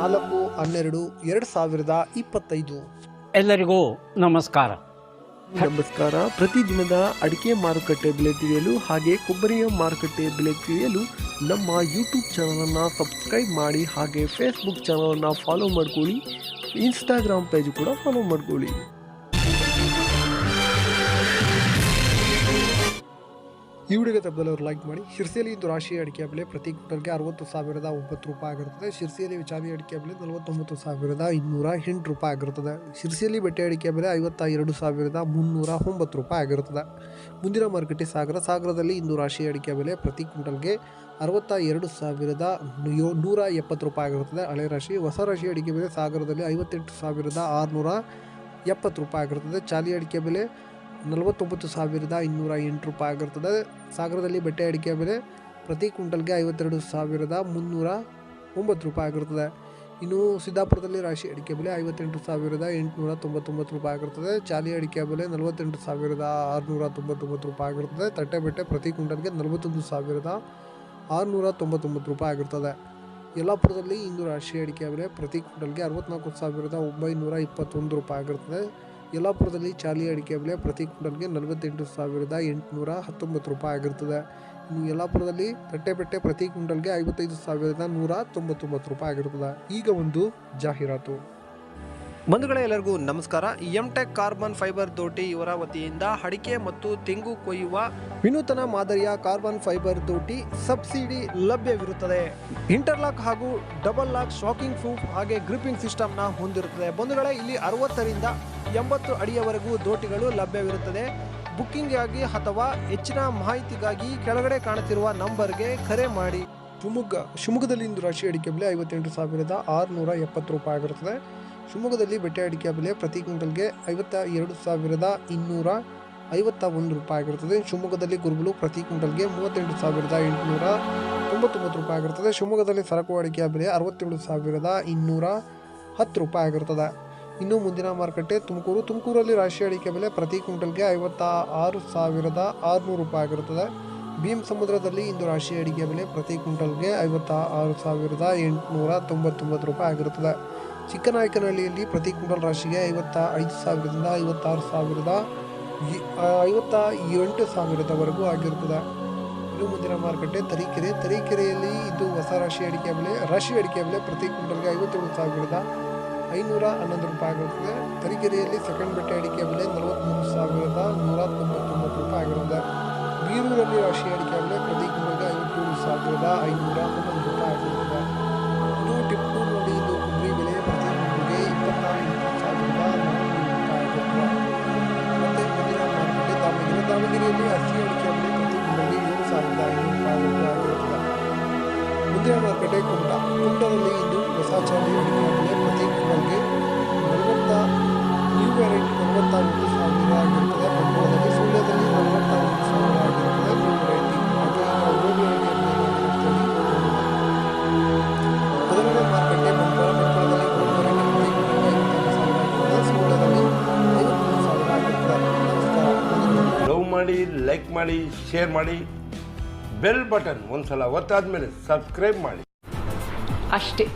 4/12/2025. ಎಲ್ಲರಿಗೂ ನಮಸ್ಕಾರ. ಪ್ರತಿದಿನದ ಅಡಿಕೆ ಮಾರುಕಟ್ಟೆ ಬೆಲೆ ತಿಳಿಯಲು ಹಾಗೆ ಕೊಬ್ಬರಿಯ ಮಾರುಕಟ್ಟೆ ಬೆಲೆ ತಿಳಿಯಲು ನಮ್ಮ ಯೂಟ್ಯೂಬ್ ಚಾನಲನ್ನು ಸಬ್ಸ್ಕ್ರೈಬ್ ಮಾಡಿ, ಹಾಗೆ ಫೇಸ್ಬುಕ್ ಚಾನಲನ್ನು ಫಾಲೋ ಮಾಡ್ಕೊಳ್ಳಿ, ಇನ್ಸ್ಟಾಗ್ರಾಮ್ ಪೇಜ್ ಕೂಡ ಫಾಲೋ ಮಾಡ್ಕೊಳ್ಳಿ. ಈ ವಿಡಿಯೋಗೆ ತಪ್ಪದಲ್ಲವರು ಲೈಕ್ ಮಾಡಿ. ಶಿರ್ಸಿಯಲ್ಲಿ ಇಂದು ರಾಶಿಯ ಅಡಿಕೆ ಬೆಲೆ ಪ್ರತಿ ಕ್ವಿಂಟಲ್ಗೆ 60,009 ರೂಪಾಯಿ ಆಗಿರುತ್ತದೆ. ಶಿರ್ಸಿಯಲ್ಲಿ ಚಾಲಿ ಅಡಿಕೆ ಬೆಲೆ 49,208 ರೂಪಾಯಿ ಆಗಿರುತ್ತದೆ. ಶಿರ್ಸಿಯಲ್ಲಿ ಬೆಟ್ಟೆ ಅಡಿಕೆ ಬೆಲೆ 52,309 ರೂಪಾಯಿ ಆಗಿರುತ್ತದೆ. ಮುಂದಿನ ಮಾರುಕಟ್ಟೆ ಸಾಗರದಲ್ಲಿ ಇಂದು ರಾಶಿಯ ಅಡಿಕೆ ಬೆಲೆ ಪ್ರತಿ ಕ್ವಿಂಟಲ್ಗೆ 62,170 ರೂಪಾಯಿ ಆಗಿರುತ್ತದೆ. ಹಳೆ ರಾಶಿ. ಹೊಸ ರಾಶಿ ಅಡಿಕೆ ಬೆಲೆ ಸಾಗರದಲ್ಲಿ 58,670 ರೂಪಾಯಿ ಆಗಿರುತ್ತದೆ. ಚಾಲಿ ಅಡಿಕೆ ಬೆಲೆ 49,208 ರೂಪಾಯಿ ಆಗಿರುತ್ತದೆ. ಸಾಗರದಲ್ಲಿ ಬೆಟ್ಟೆ ಅಡಿಕೆ ಬೆಲೆ ಪ್ರತಿ ಕ್ವಿಂಟಲ್ಗೆ 52,309 ರೂಪಾಯಿ ಆಗಿರುತ್ತದೆ. ಇನ್ನು ಸಿದ್ದಾಪುರದಲ್ಲಿ ರಾಶಿ ಅಡಿಕೆ ಬೆಲೆ 58,899 ರೂಪಾಯಿ ಆಗಿರುತ್ತದೆ. ಚಾಲಿ ಅಡಿಕೆ ಬೆಲೆ 48,699 ರೂಪಾಯಿ ಆಗಿರುತ್ತದೆ. ತಟ್ಟೆ ಬೆಟ್ಟೆ ಪ್ರತಿ ಕ್ವಿಂಟಲ್ಗೆ 41,699 ರೂಪಾಯಿ ಆಗಿರುತ್ತದೆ. ಯಲ್ಲಾಪುರದಲ್ಲಿ ಇಂದು ರಾಶಿ ಅಡಿಕೆ ಬೆಲೆ ಪ್ರತಿ ಕ್ವಿಂಟಲ್ಗೆ 64,921 ರೂಪಾಯಿ ಆಗಿರುತ್ತದೆ. ಯಲ್ಲಾಪುರದಲ್ಲಿ ಚಾಲಿ ಅಡಿಕೆ ಬೆಲೆ ಪ್ರತಿ ಕ್ವಿಂಟಲ್ಗೆ 48,819 ರೂಪಾಯಿ ಆಗಿರುತ್ತದೆ. ಇನ್ನು ಯಲ್ಲಾಪುರದಲ್ಲಿ ತಟ್ಟೆಬೆಟ್ಟೆ ಪ್ರತಿ ಕ್ವಿಂಟಲ್ಗೆ 55,199 ರೂಪಾಯಿ ಆಗಿರುತ್ತದೆ. ಈಗ ಒಂದು ಜಾಹೀರಾತು. ಬಂಧುಗಳೇ, ಎಲ್ಲರಿಗೂ ನಮಸ್ಕಾರ. ಎಂಟೆಕ್ ಕಾರ್ಬನ್ ಫೈಬರ್ ದೋಟಿ ಇವರ ವತಿಯಿಂದ ಅಡಿಕೆ ಮತ್ತು ತೆಂಗು ಕೊಯ್ಯುವ ವಿನೂತನ ಮಾದರಿಯ ಕಾರ್ಬನ್ ಫೈಬರ್ ದೋಟಿ ಸಬ್ಸಿಡಿ ಲಭ್ಯವಿರುತ್ತದೆ. ಇಂಟರ್ಲಾಕ್ ಹಾಗೂ ಡಬಲ್ ಲಾಕ್ ಶಾಕಿಂಗ್ ಪ್ರೂಫ್ ಹಾಗೆ ಗ್ರಿಪ್ಪಿಂಗ್ ಸಿಸ್ಟಮ್ನ ಹೊಂದಿರುತ್ತದೆ. ಬಂಧುಗಳೇ, ಇಲ್ಲಿ 60ರಿಂದ 80 ಅಡಿಯವರೆಗೂ ದೋಟಿಗಳು ಲಭ್ಯವಿರುತ್ತದೆ. ಬುಕ್ಕಿಂಗ್ಗಾಗಿ ಅಥವಾ ಹೆಚ್ಚಿನ ಮಾಹಿತಿಗಾಗಿ ಕೆಳಗಡೆ ಕಾಣುತ್ತಿರುವ ನಂಬರ್ಗೆ ಕರೆ ಮಾಡಿ. ಶಿವಮೊಗ್ಗದಲ್ಲಿ ಇಂದು ರಾಶಿ ಅಡಿಕೆ ಬೆಲೆ 58,670 ರೂಪಾಯಿ ಆಗಿರುತ್ತದೆ. ಶಿವಮೊಗ್ಗದಲ್ಲಿ ಬೆಟ್ಟೆ ಅಡಿಕೆ ಬೆಲೆ ಪ್ರತಿ ಕ್ವಿಂಟಲ್ಗೆ 52,251 ರೂಪಾಯಿ ಆಗಿರುತ್ತದೆ. ಶಿವಮೊಗ್ಗದಲ್ಲಿ ಗುರುಬಲು ಪ್ರತಿ ಕ್ವಿಂಟಲ್ಗೆ 38,899 ರೂಪಾಯಿ ಆಗಿರುತ್ತದೆ. ಶಿವಮೊಗ್ಗದಲ್ಲಿ ಸರಕು ಅಡಿಕೆ ಬೆಲೆ 67,210 ರೂಪಾಯಿ ಆಗಿರುತ್ತದೆ. ಇನ್ನು ಮುಂದಿನ ಮಾರುಕಟ್ಟೆ ತುಮಕೂರಲ್ಲಿ ರಾಶಿ ಅಡಿಕೆ ಬೆಲೆ ಪ್ರತಿ ಕ್ವಿಂಟಲ್ಗೆ 56,600 ರೂಪಾಯಿ ಆಗಿರುತ್ತದೆ. ಭೀಮ್ ಸಮುದ್ರದಲ್ಲಿ ಇಂದು ರಾಶಿ ಅಡಿಕೆ ಬೆಲೆ ಪ್ರತಿ ಕ್ವಿಂಟಲ್ಗೆ 56,899 ರೂಪಾಯಿ ಆಗಿರುತ್ತದೆ. ಚಿಕ್ಕನಾಯಕನಹಳ್ಳಿಯಲ್ಲಿ ಪ್ರತಿ ಕ್ವಿಂಟಲ್ ರಾಶಿಗೆ 55,000ದಿಂದ 58,000ವರೆಗೂ ಆಗಿರುತ್ತದೆ. ಇನ್ನು ಮುಂದಿನ ಮಾರುಕಟ್ಟೆ ತರೀಕೆರೆಯಲ್ಲಿ ಇದು ಹೊಸ ರಾಶಿ ಅಡಿಕೆ ಬೆಲೆ ಪ್ರತಿ ಕ್ವಿಂಟಲ್ಗೆ 57,511 ರೂಪಾಯಿ ಆಗಿರುತ್ತದೆ. ತರೀಕೆರೆಯಲ್ಲಿ ಸೆಕೆಂಡ್ ಬೆಟ್ಟೆ ಅಡಿಕೆ ಬೆಲೆ 43,199 ರೂಪಾಯಿ ಆಗಿರುತ್ತದೆ. ಬೀರೂರಲ್ಲಿ ರಾಶಿ ಅಡಿಕೆ ಬೆಲೆ ಪ್ರತಿ ಕ್ವಿಂಟಲ್ಗೆ 57,511 ರೂಪಾಯಿ ಆಗಿರುತ್ತದೆ. ಇನ್ನು ಟಿಪ್ಪೂರಿನಲ್ಲಿ ಇದು ಕೊಬ್ಬರಿ ಬೆಲೆ ಪ್ರತಿ ಕ್ವಿಂಟಲ್ಗೆ 24,400 ರೂಪಾಯಿ ಆಗಿರುತ್ತದೆ. ಮತ್ತು ಮುಂದಿನ ಮಾರುಕಟ್ಟೆ ದಾವಣಗೆರೆಯಲ್ಲಿ ಹಸಿ ಅಡಿಕೆ ಬೆಲೆ ಪ್ರತಿ ಕ್ವಿಂಟಲ್ಗೆ 7,500 ರೂಪಾಯಿ ಆಗಿರುತ್ತದೆ. ಮುಂದಿನ ಮಾರುಕಟ್ಟೆ ಕುಮಟಾದಲ್ಲಿ ಇಂದು ಹೊಸ ಚಾಲಿ ಅಡಿಕೆ ಬೆಲೆ ಪ್ರತಿ ಕ್ವಿಂಟಲ್ಗೆ 40 41,000 ಆಗಿರುತ್ತದೆ. ಬಂಡವಾಳದಲ್ಲಿ ಸುಳ್ಯದಲ್ಲಿ 41,000 ಆಗಿರುತ್ತದೆ. ಮೊದಲನೇ ಮಾರುಕಟ್ಟೆ ಬಂಡವಾಳದಲ್ಲಿ ಸುಳ್ಯದಲ್ಲಿ 53,000 ಆಗಿರುತ್ತದೆ. ನಮಸ್ಕಾರ. ಲವ್ ಮಾಡಿ, ಲೈಕ್ ಮಾಡಿ, ಶೇರ್ ಮಾಡಿ, ಬೆಲ್ ಬಟನ್ ಒಂದ್ಸಲ ಒತ್ತಾದ್ಮೇಲೆ ಸಬ್ಸ್ಕ್ರೈಬ್ ಮಾಡಿ ಅಷ್ಟೇ.